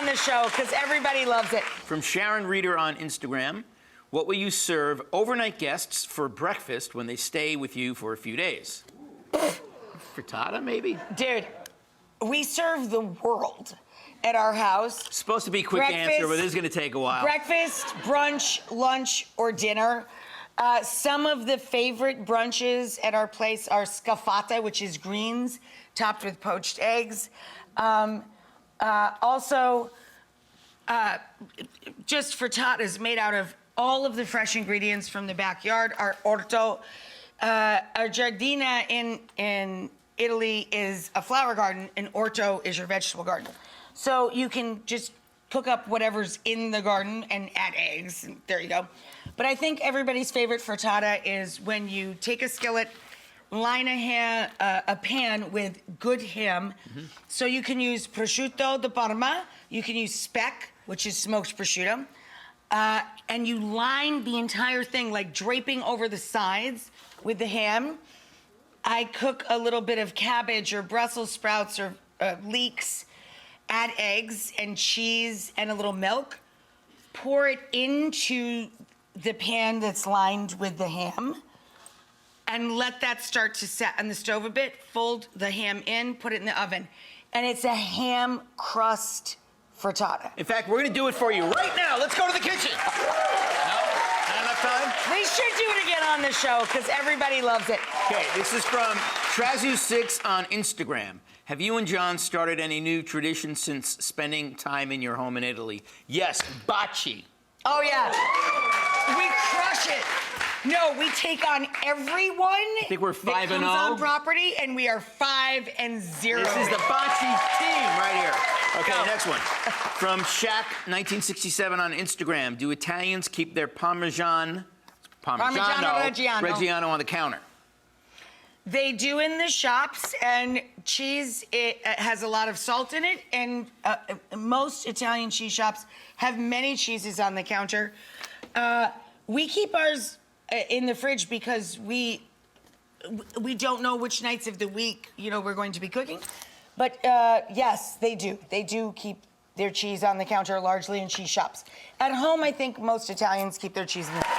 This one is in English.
on the show because everybody loves it. From Sharon Reeder on Instagram, what will you serve overnight guests for breakfast when they stay with you for a few days? Frittata, maybe? Dude, we serve the world at our house. It's supposed to be a quick answer, but this is going to take a while. Breakfast, brunch, lunch, or dinner. Some of the favorite brunches at our place are scaffata, which is greens topped with poached eggs. Also, just frittata is made out of all of the fresh ingredients from the backyard. Our orto, our giardina in Italy is a flower garden, and orto is your vegetable garden. So you can just cook up whatever's in the garden and add eggs, and there you go. But I think everybody's favorite frittata is when you take a skillet, line a pan with good ham. Mm-hmm. So you can use prosciutto di Parma, you can use speck, which is smoked prosciutto, and you line the entire thing, like draping over the sides with the ham. I cook a little bit of cabbage or Brussels sprouts or leeks, add eggs and cheese and a little milk, pour it into the pan that's lined with the ham, and let that start to set on the stove a bit. Fold the ham in, put it in the oven, and it's a ham crust frittata. In fact, we're going to do it for you right now. Let's go to the kitchen. No? Not enough time? We should do it again on the show because everybody loves it. Okay, this is from Trazu6 on Instagram. Have you and John started any new traditions since spending time in your home in Italy? Yes, bocce. Oh, yeah. We crush it. No, we take on everyone. I think we're 5-0. Comes on property, and we are 5-0. This is the bocce team right here. Okay, Go. Next one. From Shaq1967 on Instagram. Do Italians keep their Parmesan Reggiano on the counter? They do in the shops, and cheese, it has a lot of salt in it, and most Italian cheese shops have many cheeses on the counter. We keep ours in the fridge because we don't know which nights of the week, we're going to be cooking. But yes, they do. They do keep their cheese on the counter largely in cheese shops. At home, I think most Italians keep their cheese in the fridge.